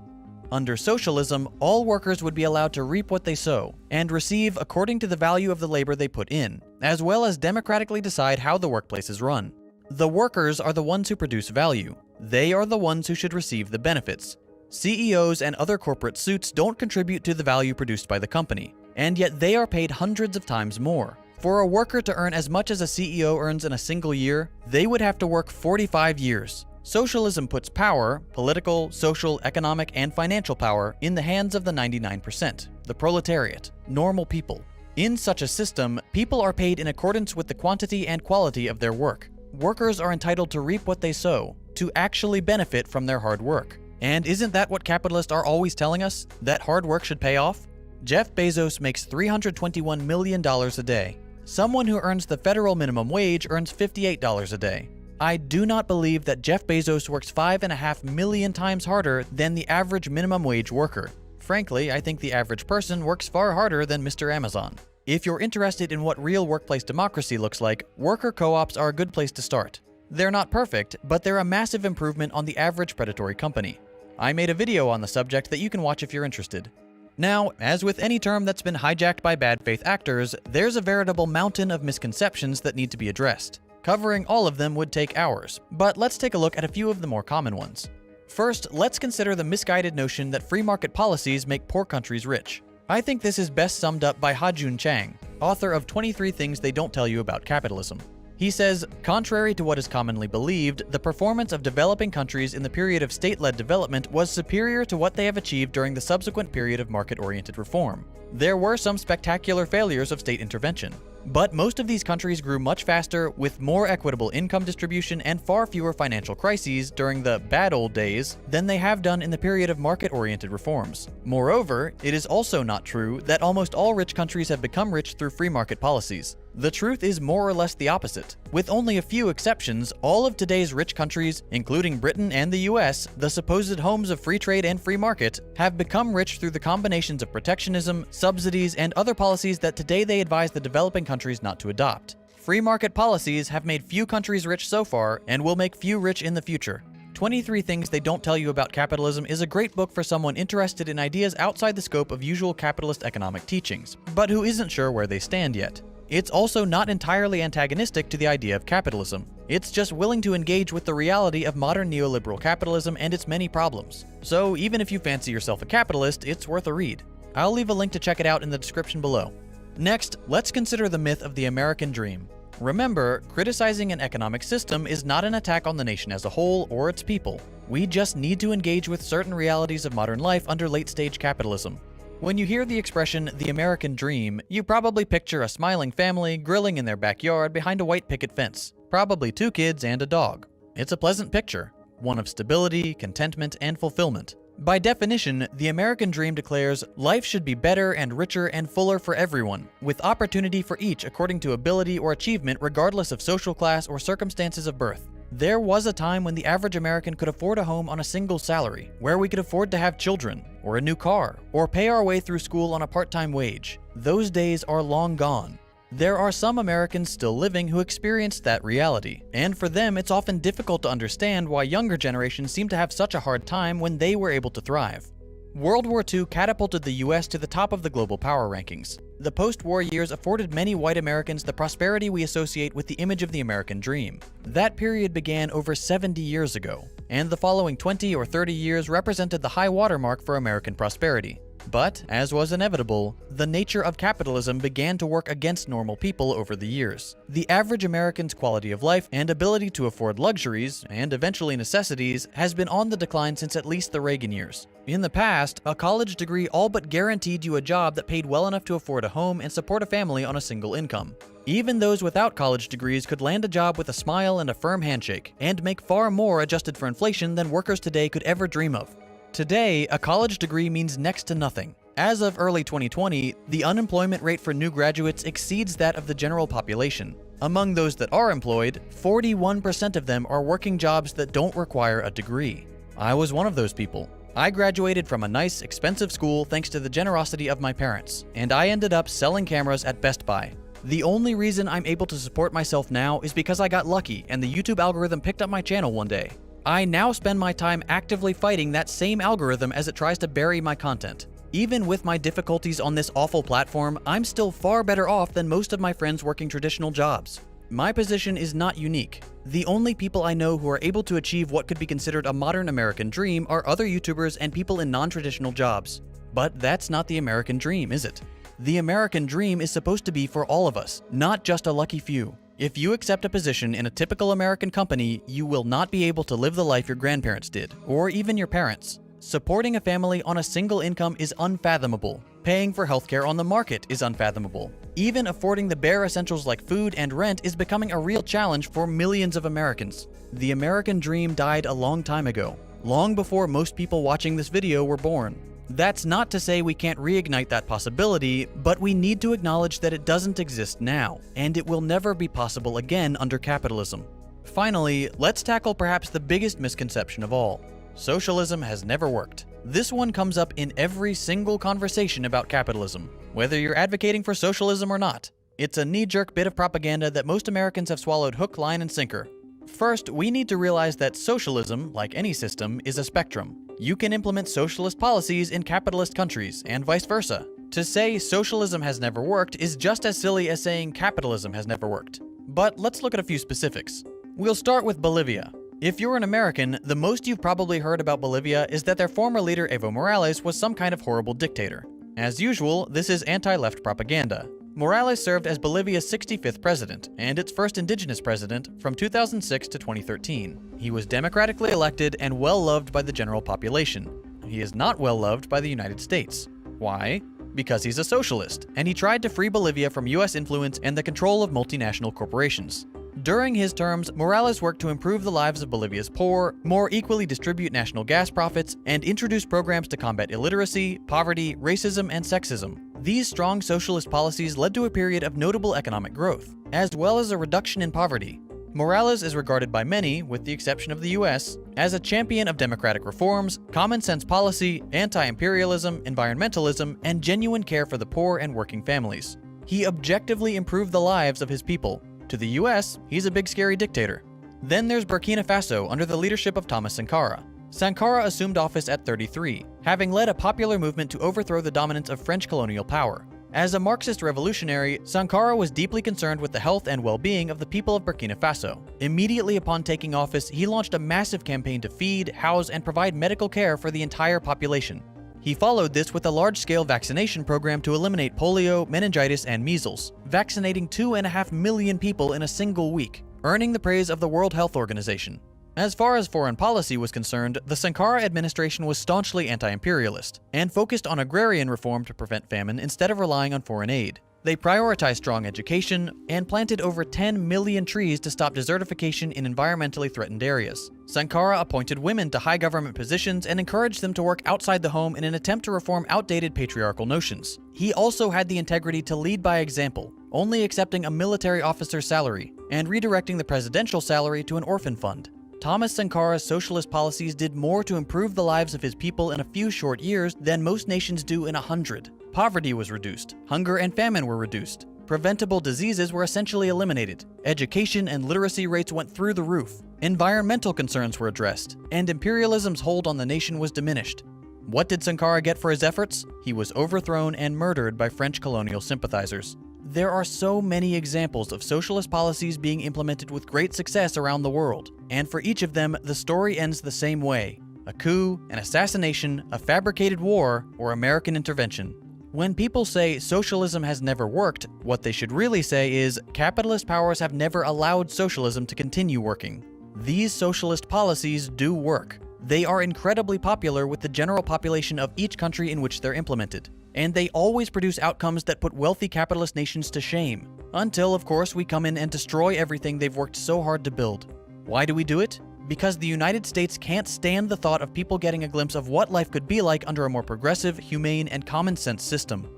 Under socialism, all workers would be allowed to reap what they sow, and receive according to the value of the labor they put in, as well as democratically decide how the workplace is run. The workers are the ones who produce value. They are the ones who should receive the benefits. CEOs and other corporate suits don't contribute to the value produced by the company, and yet they are paid hundreds of times more. For a worker to earn as much as a CEO earns in a single year, they would have to work 45 years. Socialism puts power, political, social, economic, and financial power, in the hands of the 99%, the proletariat, normal people. In such a system, people are paid in accordance with the quantity and quality of their work. Workers are entitled to reap what they sow, to actually benefit from their hard work. And isn't that what capitalists are always telling us? That hard work should pay off? Jeff Bezos makes $321 million a day. Someone who earns the federal minimum wage earns $58 a day. I do not believe that Jeff Bezos works 5.5 million times harder than the average minimum wage worker. Frankly, I think the average person works far harder than Mr. Amazon. If you're interested in what real workplace democracy looks like, worker co-ops are a good place to start. They're not perfect, but they're a massive improvement on the average predatory company. I made a video on the subject that you can watch if you're interested. Now, as with any term that's been hijacked by bad faith actors, there's a veritable mountain of misconceptions that need to be addressed. Covering all of them would take hours, but let's take a look at a few of the more common ones. First, let's consider the misguided notion that free market policies make poor countries rich. I think this is best summed up by Ha-Joon Chang, author of 23 Things They Don't Tell You About Capitalism. He says, contrary to what is commonly believed, the performance of developing countries in the period of state-led development was superior to what they have achieved during the subsequent period of market-oriented reform. There were some spectacular failures of state intervention, but most of these countries grew much faster with more equitable income distribution and far fewer financial crises during the bad old days than they have done in the period of market-oriented reforms. Moreover, it is also not true that almost all rich countries have become rich through free market policies. The truth is more or less the opposite. With only a few exceptions, all of today's rich countries, including Britain and the US, the supposed homes of free trade and free market, have become rich through the combinations of protectionism, subsidies, and other policies that today they advise the developing countries not to adopt. Free market policies have made few countries rich so far and will make few rich in the future. 23 Things They Don't Tell You About Capitalism is a great book for someone interested in ideas outside the scope of usual capitalist economic teachings, but who isn't sure where they stand yet. It's also not entirely antagonistic to the idea of capitalism. It's just willing to engage with the reality of modern neoliberal capitalism and its many problems. So even if you fancy yourself a capitalist, it's worth a read. I'll leave a link to check it out in the description below. Next, let's consider the myth of the American dream. Remember, criticizing an economic system is not an attack on the nation as a whole or its people. We just need to engage with certain realities of modern life under late-stage capitalism. When you hear the expression, the American dream, you probably picture a smiling family grilling in their backyard behind a white picket fence, probably 2 kids and a dog. It's a pleasant picture, one of stability, contentment, and fulfillment. By definition, the American dream declares life should be better and richer and fuller for everyone, with opportunity for each according to ability or achievement regardless of social class or circumstances of birth. There was a time when the average American could afford a home on a single salary, where we could afford to have children, or a new car, or pay our way through school on a part-time wage. Those days are long gone. There are some Americans still living who experienced that reality, and for them it's often difficult to understand why younger generations seem to have such a hard time when they were able to thrive. World War II catapulted the US to the top of the global power rankings. The post-war years afforded many white Americans the prosperity we associate with the image of the American dream. That period began over 70 years ago, and the following 20 or 30 years represented the high watermark for American prosperity. But, as was inevitable, the nature of capitalism began to work against normal people over the years. The average American's quality of life and ability to afford luxuries, and eventually necessities, has been on the decline since at least the Reagan years. In the past, a college degree all but guaranteed you a job that paid well enough to afford a home and support a family on a single income. Even those without college degrees could land a job with a smile and a firm handshake, and make far more adjusted for inflation than workers today could ever dream of. Today, a college degree means next to nothing. As of early 2020, the unemployment rate for new graduates exceeds that of the general population. Among those that are employed, 41% of them are working jobs that don't require a degree. I was one of those people. I graduated from a nice, expensive school thanks to the generosity of my parents, and I ended up selling cameras at Best Buy. The only reason I'm able to support myself now is because I got lucky and the YouTube algorithm picked up my channel one day. I now spend my time actively fighting that same algorithm as it tries to bury my content. Even with my difficulties on this awful platform, I'm still far better off than most of my friends working traditional jobs. My position is not unique. The only people I know who are able to achieve what could be considered a modern American dream are other YouTubers and people in non-traditional jobs. But that's not the American dream, is it? The American dream is supposed to be for all of us, not just a lucky few. If you accept a position in a typical American company, you will not be able to live the life your grandparents did, or even your parents. Supporting a family on a single income is unfathomable. Paying for healthcare on the market is unfathomable. Even affording the bare essentials like food and rent is becoming a real challenge for millions of Americans. The American dream died a long time ago, long before most people watching this video were born. That's not to say we can't reignite that possibility, but we need to acknowledge that it doesn't exist now, and it will never be possible again under capitalism. Finally, let's tackle perhaps the biggest misconception of all. Socialism has never worked. This one comes up in every single conversation about capitalism, whether you're advocating for socialism or not. It's a knee-jerk bit of propaganda that most Americans have swallowed hook, line, and sinker. First, we need to realize that socialism, like any system, is a spectrum. You can implement socialist policies in capitalist countries, and vice versa. To say socialism has never worked is just as silly as saying capitalism has never worked. But let's look at a few specifics. We'll start with Bolivia. If you're an American, the most you've probably heard about Bolivia is that their former leader Evo Morales was some kind of horrible dictator. As usual, this is anti-left propaganda. Morales served as Bolivia's 65th president, and its first indigenous president, from 2006 to 2013. He was democratically elected and well-loved by the general population. He is not well-loved by the United States. Why? Because he's a socialist, and he tried to free Bolivia from US influence and the control of multinational corporations. During his terms, Morales worked to improve the lives of Bolivia's poor, more equally distribute national gas profits, and introduce programs to combat illiteracy, poverty, racism, and sexism. These strong socialist policies led to a period of notable economic growth, as well as a reduction in poverty. Morales is regarded by many, with the exception of the US, as a champion of democratic reforms, common sense policy, anti-imperialism, environmentalism, and genuine care for the poor and working families. He objectively improved the lives of his people. To the US, he's a big scary dictator. Then there's Burkina Faso under the leadership of Thomas Sankara. Sankara assumed office at 33, having led a popular movement to overthrow the dominance of French colonial power. As a Marxist revolutionary, Sankara was deeply concerned with the health and well-being of the people of Burkina Faso. Immediately upon taking office, he launched a massive campaign to feed, house, and provide medical care for the entire population. He followed this with a large-scale vaccination program to eliminate polio, meningitis, and measles, vaccinating 2.5 million people in a single week, earning the praise of the World Health Organization. As far as foreign policy was concerned, the Sankara administration was staunchly anti-imperialist, and focused on agrarian reform to prevent famine instead of relying on foreign aid. They prioritized strong education, and planted over 10 million trees to stop desertification in environmentally threatened areas. Sankara appointed women to high government positions and encouraged them to work outside the home in an attempt to reform outdated patriarchal notions. He also had the integrity to lead by example, only accepting a military officer's salary, and redirecting the presidential salary to an orphan fund. Thomas Sankara's socialist policies did more to improve the lives of his people in a few short years than most nations do in 100. Poverty was reduced, hunger and famine were reduced, preventable diseases were essentially eliminated, education and literacy rates went through the roof, environmental concerns were addressed, and imperialism's hold on the nation was diminished. What did Sankara get for his efforts? He was overthrown and murdered by French colonial sympathizers. There are so many examples of socialist policies being implemented with great success around the world, and for each of them, the story ends the same way: a coup, an assassination, a fabricated war, or American intervention. When people say socialism has never worked, what they should really say is capitalist powers have never allowed socialism to continue working. These socialist policies do work. They are incredibly popular with the general population of each country in which they're implemented. And they always produce outcomes that put wealthy capitalist nations to shame. Until, of course, we come in and destroy everything they've worked so hard to build. Why do we do it? Because the United States can't stand the thought of people getting a glimpse of what life could be like under a more progressive, humane, and common-sense system.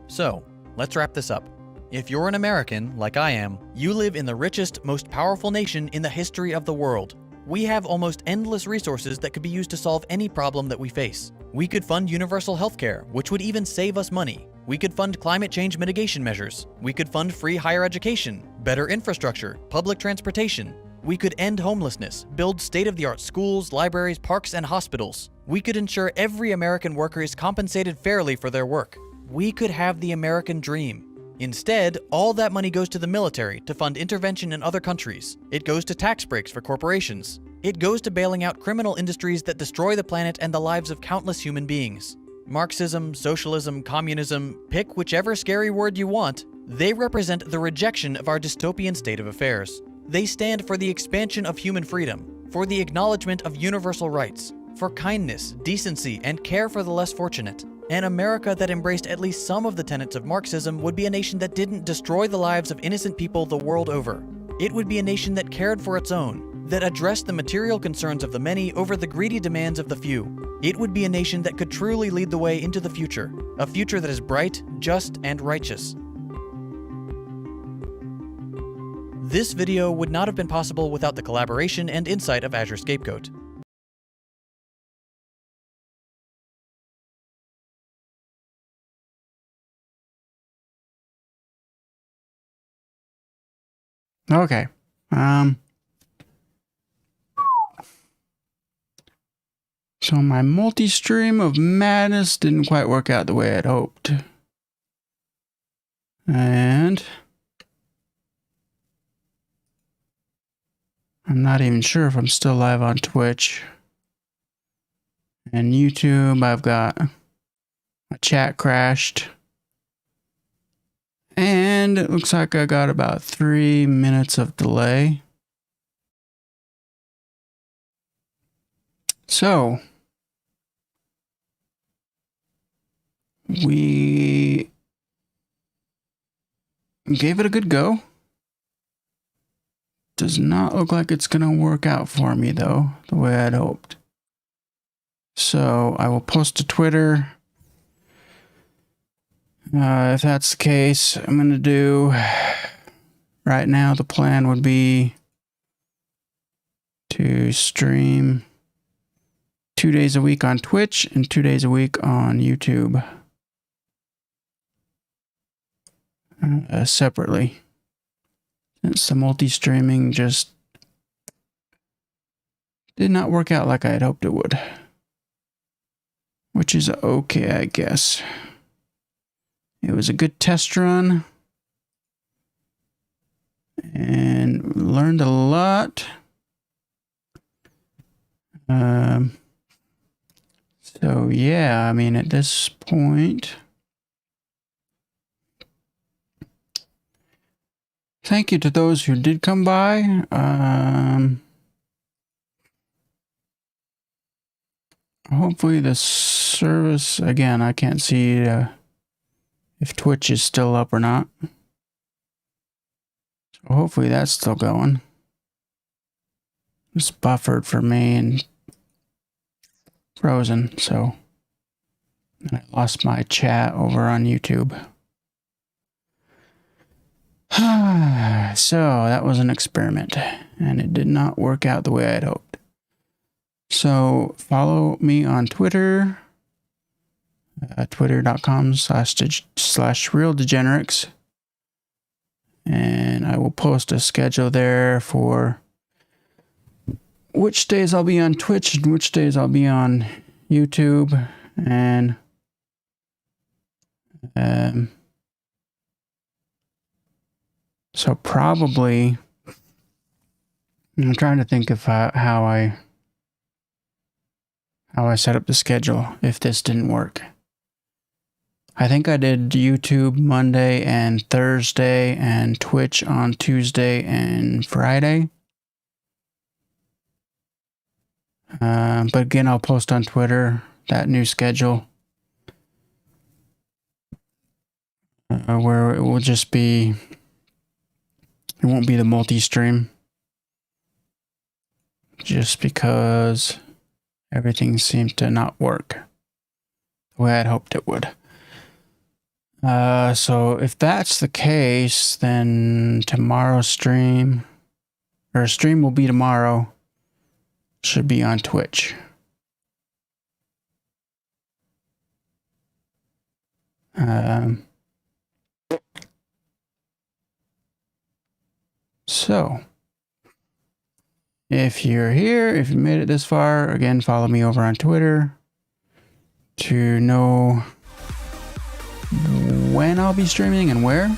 So, let's wrap this up. If you're an American, like I am, you live in the richest, most powerful nation in the history of the world. We have almost endless resources that could be used to solve any problem that we face. We could fund universal healthcare, which would even save us money. We could fund climate change mitigation measures. We could fund free higher education, better infrastructure, public transportation. We could end homelessness, build state-of-the-art schools, libraries, parks, and hospitals. We could ensure every American worker is compensated fairly for their work. We could have the American dream. Instead, all that money goes to the military to fund intervention in other countries. It goes to tax breaks for corporations. It goes to bailing out criminal industries that destroy the planet and the lives of countless human beings. Marxism, socialism, communism, pick whichever scary word you want, they represent the rejection of our dystopian state of affairs. They stand for the expansion of human freedom, for the acknowledgement of universal rights, for kindness, decency, and care for the less fortunate. An America that embraced at least some of the tenets of Marxism would be a nation that didn't destroy the lives of innocent people the world over. It would be a nation that cared for its own, that addressed the material concerns of the many over the greedy demands of the few. It would be a nation that could truly lead the way into the future, a future that is bright, just, and righteous. This video would not have been possible without the collaboration and insight of Azure Scapegoat. Okay. So my multi-stream of madness didn't quite work out the way I'd hoped. And I'm not even sure if I'm still live on Twitch. And YouTube, I've got my chat crashed. And it looks like I got about 3 minutes of delay. So we gave it a good go. Does not look like it's going to work out for me, though, the way I'd hoped. So I will post to Twitter. If that's the case, I'm going to do... Right now, the plan would be to stream 2 days a week on Twitch and 2 days a week on YouTube. Separately. Since the multi-streaming just did not work out like I had hoped it would. Which is okay, I guess. It was a good test run. And learned a lot. So yeah, I mean, at this point... Thank you to those who did come by. Hopefully the service, again, I can't see if Twitch is still up or not. So hopefully that's still going. It's buffered for me and frozen, so I lost my chat over on YouTube. So that was an experiment and it did not work out the way I'd hoped. So follow me on Twitter, twitter.com/real deGENerX, and I will post a schedule there for which days I'll be on Twitch and which days I'll be on YouTube, and so probably, I'm trying to think of how I set up the schedule if this didn't work. I think I did YouTube Monday and Thursday and Twitch on Tuesday and Friday. But again, I'll post on Twitter that new schedule where it will just be... It won't be the multi-stream. Just because everything seemed to not work the way I'd hoped it would. So if that's the case, then tomorrow's stream, or stream will be tomorrow, should be on Twitch. So, if you're here, if you made it this far, again, follow me over on Twitter to know when I'll be streaming and where.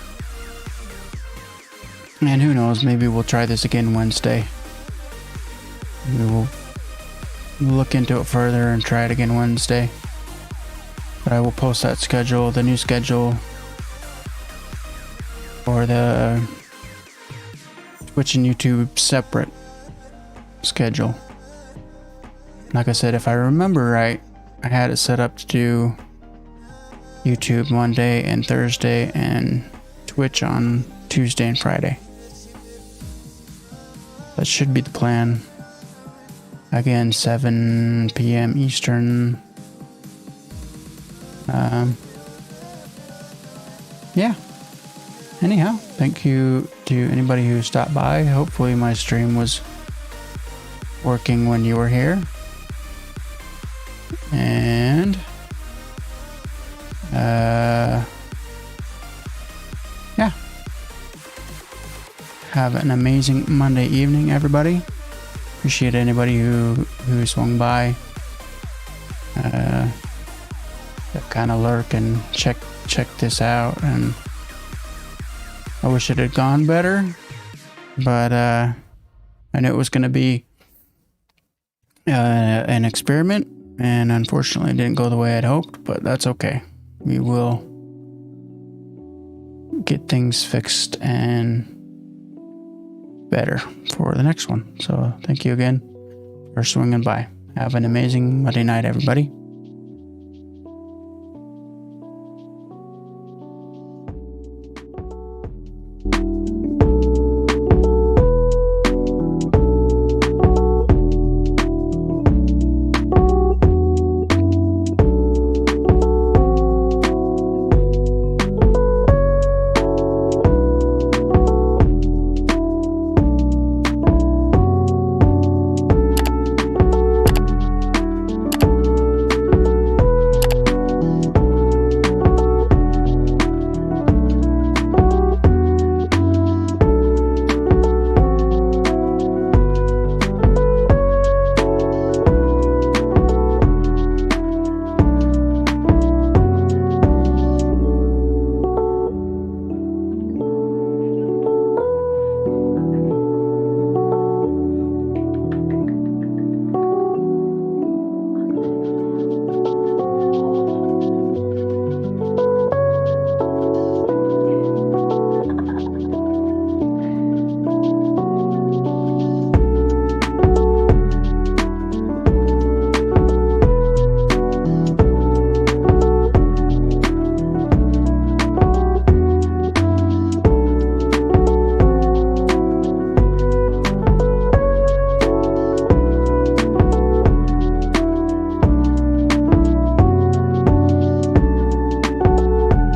And who knows, maybe we'll try this again Wednesday. We will look into it further and try it again Wednesday. But I will post that schedule, the new schedule, or the Twitch and YouTube separate schedule. Like I said, if I remember right, I had it set up to do YouTube Monday and Thursday and Twitch on Tuesday and Friday. That should be the plan. Again, 7 p.m. Eastern. Yeah. Anyhow, thank you to anybody who stopped by. Hopefully my stream was working when you were here. And yeah. Have an amazing Monday evening, everybody. Appreciate anybody who swung by. Kind of lurk and check this out, and I wish it had gone better, but I knew it was going to be an experiment, and unfortunately it didn't go the way I'd hoped, but that's okay. We will get things fixed and better for the next one. So thank you again for swinging by. Have an amazing Monday night, everybody.